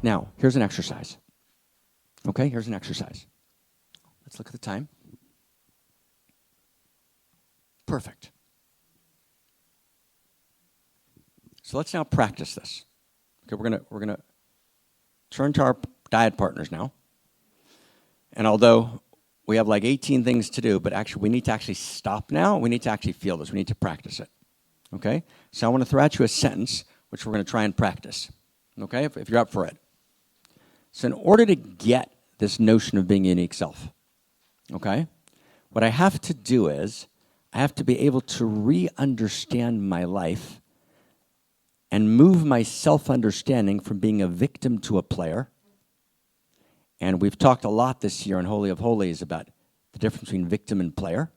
Now, here's an exercise. Okay, here's an exercise. Let's look at the time. Perfect. So let's now practice this. Okay, we're gonna turn to our diet partners now. And although we have like 18 things to do, but actually we need to actually stop now. We need to actually feel this. We need to practice it. Okay? So I want to throw at you a sentence, which we're going to try and practice. Okay? If you're up for it. So in order to get this notion of being a unique self, okay, what I have to do is I have to be able to re-understand my life and move my self-understanding from being a victim to a player. And we've talked a lot this year on Holy of Holies about the difference between victim and player,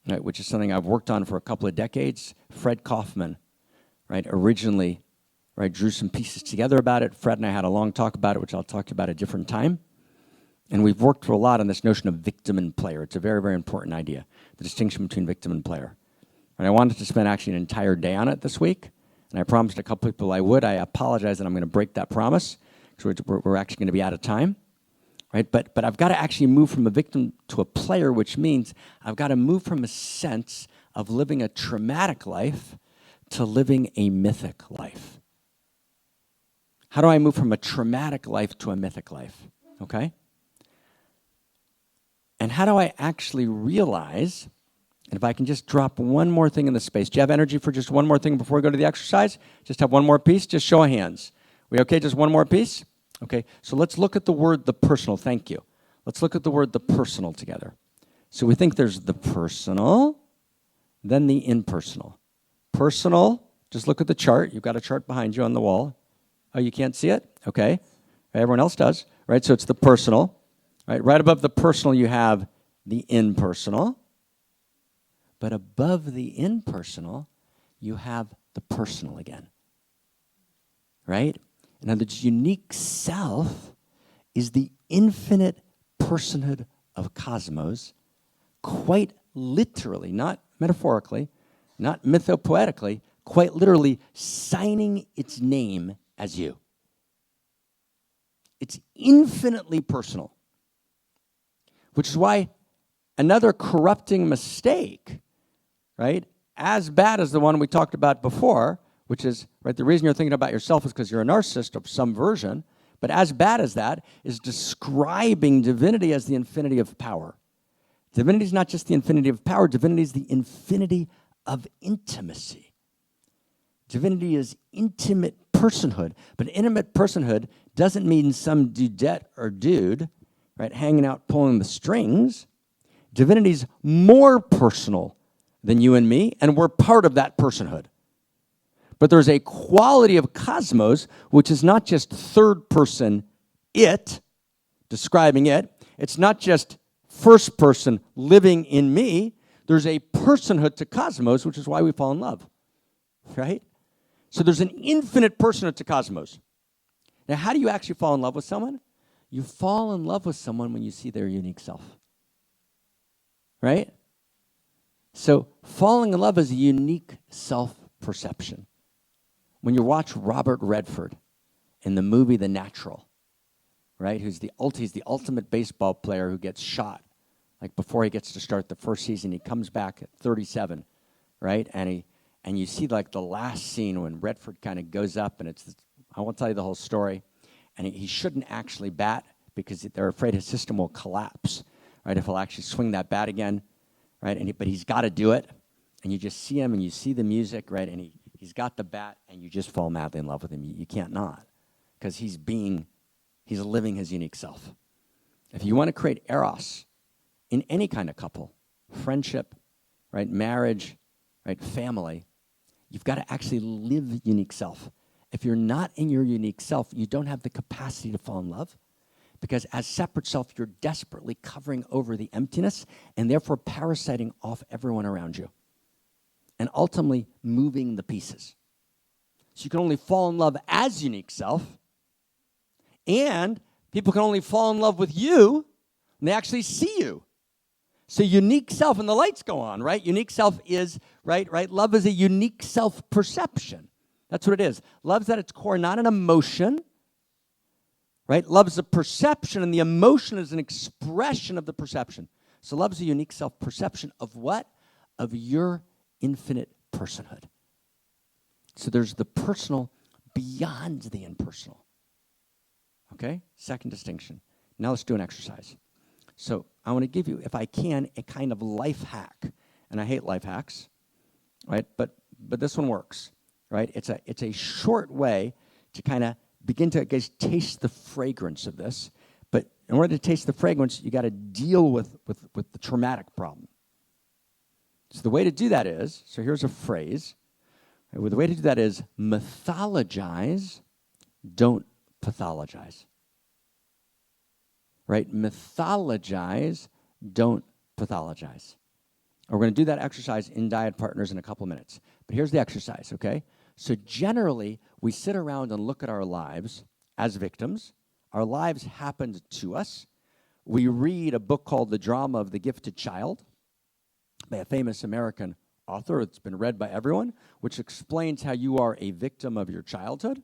right, which is something I've worked on for a couple of decades. Fred Kaufman, right, originally, right, drew some pieces together about it. Fred and I had a long talk about it, which I'll talk about at a different time. And we've worked for a lot on this notion of victim and player. It's a very, very important idea, the distinction between victim and player. And I wanted to spend actually an entire day on it this week. And I promised a couple people I would. I apologize that I'm going to break that promise. We're actually going to be out of time, right? But I've got to actually move from a victim to a player, which means I've got to move from a sense of living a traumatic life to living a mythic life. How do I move from a traumatic life to a mythic life, okay? And how do I actually realize, and if I can just drop one more thing in the space. Do you have energy for just one more thing before we go to the exercise? Just have one more piece? Just show of hands. We okay, just one more piece? Okay, so let's look at the word the personal. Thank you. Let's look at the word the personal together. So we think there's the personal, then the impersonal. Personal, just look at the chart. You've got a chart behind you on the wall. Oh, you can't see it? Okay. Everyone else does, right? So it's the personal. Right above the personal, you have the impersonal. But above the impersonal, you have the personal again. Right? In other words, unique self is the infinite personhood of cosmos, quite literally, not metaphorically, not mythopoetically, quite literally signing its name as you. It's infinitely personal, which is why another corrupting mistake, right, as bad as the one we talked about before, which is, right, the reason you're thinking about yourself is because you're a narcissist of some version, but as bad as that is describing divinity as the infinity of power. Divinity is not just the infinity of power, divinity is the infinity of intimacy. Divinity is intimate personhood, but intimate personhood doesn't mean some dudette or dude, right, hanging out pulling the strings. Divinity is more personal than you and me, and we're part of that personhood. But there's a quality of cosmos which is not just third person it, describing it. It's not just first person living in me. There's a personhood to cosmos, which is why we fall in love, right? So there's an infinite personhood to cosmos. Now, how do you actually fall in love with someone? You fall in love with someone when you see their unique self, right? So falling in love is a unique self-perception. When you watch Robert Redford in the movie The Natural, right, he's the ultimate baseball player who gets shot, like before he gets to start the first season, he comes back at 37, right, and you see like the last scene when Redford kind of goes up, and I won't tell you the whole story, and he shouldn't actually bat because they're afraid his system will collapse, right, if he'll actually swing that bat again, right, but he's got to do it, and you just see him, and you see the music, right, and he's got the bat, and you just fall madly in love with him. You can't not, because he's living his unique self. If you want to create Eros in any kind of couple, friendship, right, marriage, right, family, you've got to actually live unique self. If you're not in your unique self, you don't have the capacity to fall in love, because as separate self, you're desperately covering over the emptiness and therefore parasiting off everyone around you and ultimately moving the pieces. So you can only fall in love as unique self, and people can only fall in love with you when they actually see you. So unique self, and the lights go on, right? Unique self is, right? Love is a unique self-perception. That's what it is. Love's at its core not an emotion, right? Love is a perception, and the emotion is an expression of the perception. So love is a unique self-perception of what? Of your infinite personhood. So there's the personal beyond the impersonal. Okay? Second distinction. Now let's do an exercise. So I want to give you, if I can, a kind of life hack. And I hate life hacks, right? But this one works, right? It's a short way to kind of begin to taste the fragrance of this. But in order to taste the fragrance, you got to deal with the traumatic problem. So the way to do that is, so here's a phrase. Right? Well, the way to do that is mythologize, don't pathologize. Right? Mythologize, don't pathologize. And we're going to do that exercise in Diet Partners in a couple minutes. But here's the exercise, okay? So generally, we sit around and look at our lives as victims. Our lives happened to us. We read a book called The Drama of the Gifted Child by a famous American author. It's been read by everyone, which explains how you are a victim of your childhood,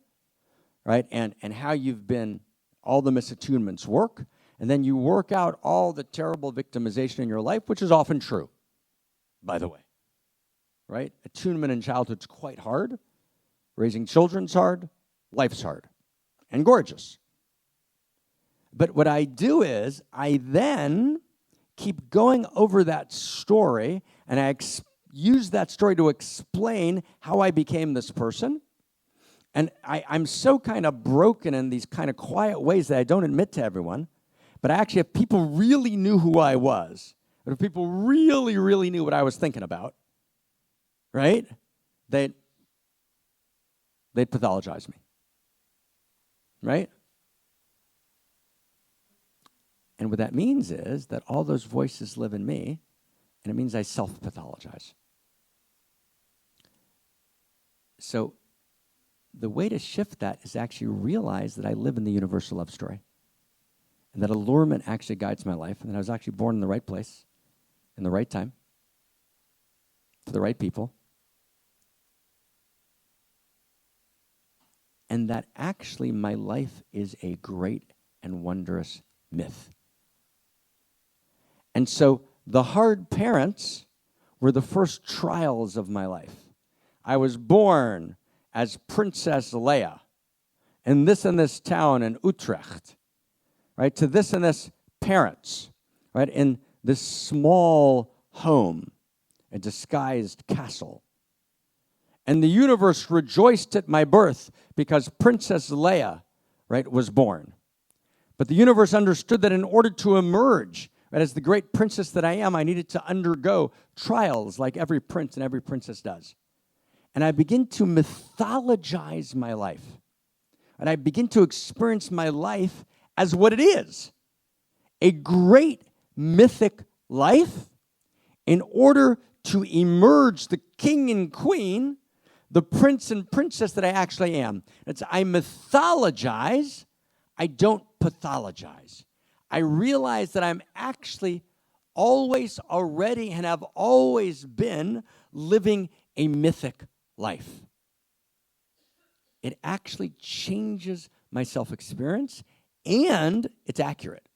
right? And how you've been, all the misattunements work. And then you work out all the terrible victimization in your life, which is often true, by the way, right? Attunement in childhood's quite hard. Raising children's hard. Life's hard and gorgeous. But what I do is I then keep going over that story, and I use that story to explain how I became this person. And I'm so kind of broken in these kind of quiet ways that I don't admit to everyone. But actually, if people really knew who I was, or if people really, really knew what I was thinking about, right, they'd pathologize me, right? And what that means is that all those voices live in me, and it means I self-pathologize. So the way to shift that is actually realize that I live in the universal love story, and that allurement actually guides my life, and that I was actually born in the right place, in the right time, for the right people, and that actually my life is a great and wondrous myth. And so the hard parents were the first trials of my life. I was born as Princess Leia in this town in Utrecht, right, to this and this parents, right, in this small home, a disguised castle. And the universe rejoiced at my birth because Princess Leia, right, was born. But the universe understood that in order to emerge, right, as the great princess that I am, I needed to undergo trials like every prince and every princess does. And I begin to mythologize my life. And I begin to experience my life as what it is, a great mythic life, in order to emerge the king and queen, the prince and princess that I actually am. It's I mythologize, I don't pathologize. I realize that I'm actually always already and have always been living a mythic life. It actually changes my self-experience, and it's accurate.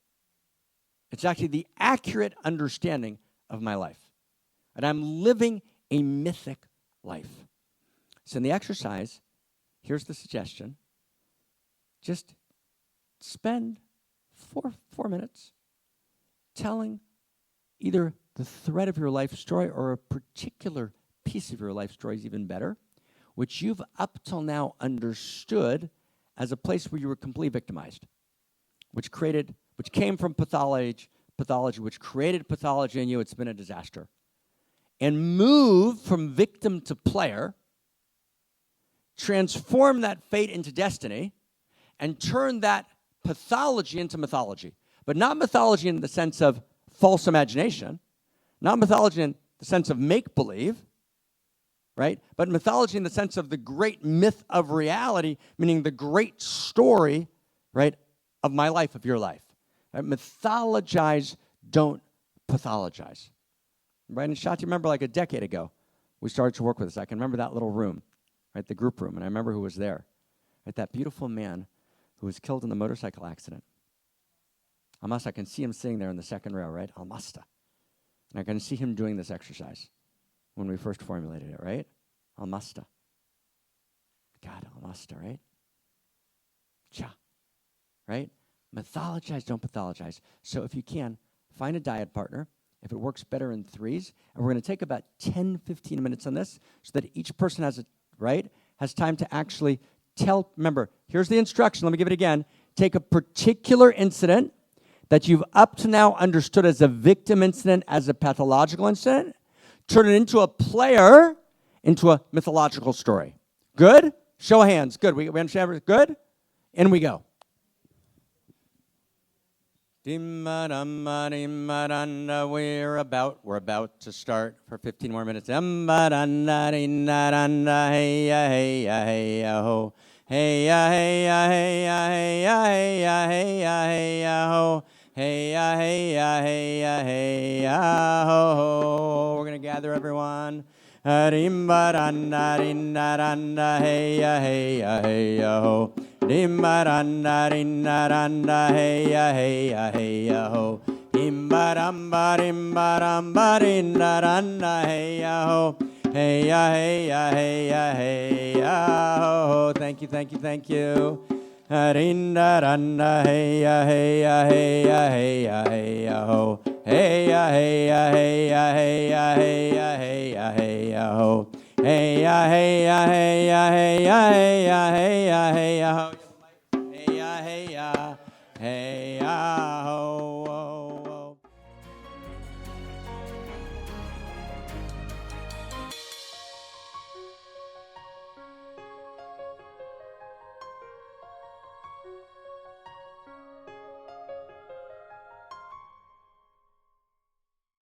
It's actually the accurate understanding of my life. And I'm living a mythic life. So in the exercise, here's the suggestion. Just spend four minutes telling either the thread of your life story or a particular piece of your life story is even better, which you've up till now understood as a place where you were completely victimized, which came from pathology, which created pathology in you. It's been a disaster. And move from victim to player, transform that fate into destiny, and turn that pathology into mythology. But not mythology in the sense of false imagination, not mythology in the sense of make-believe, right? But mythology in the sense of the great myth of reality, meaning the great story, right, of my life, of your life. Right? Mythologize, don't pathologize. Right? And Shati, remember like a decade ago, we started to work with this. I can remember that little room, right, the group room, and I remember who was there. Right? That beautiful man who was killed in the motorcycle accident. Almasta, I can see him sitting there in the second row, right? Almasta. And I can see him doing this exercise when we first formulated it, right? Almasta. God, Almasta, right? Cha, right? Mythologize, don't pathologize. So if you can, find a dyad partner. If it works better in threes, and we're going to take about 10, 15 minutes on this so that each person has time to actually tell. Remember, here's the instruction. Let me give it again. Take a particular incident that you've up to now understood as a victim incident, as a pathological incident, turn it into a player, into a mythological story. Good? Show of hands. Good. We understand? Good? In we go. We're about to start for 15 more minutes. Hey we're gonna gather everyone. Dimbaranda rindaranda heya heya heya ho. Imbaramba rimbaramba rindaranda heya ho. Heya heya heya heya ho. Thank you, thank you, thank you. Rindaranda heya heya heya heya heya ho. Heya heya heya heya heya heya heya ho. Heya heya heya heya heya heya heya ho. Hey ya, ho.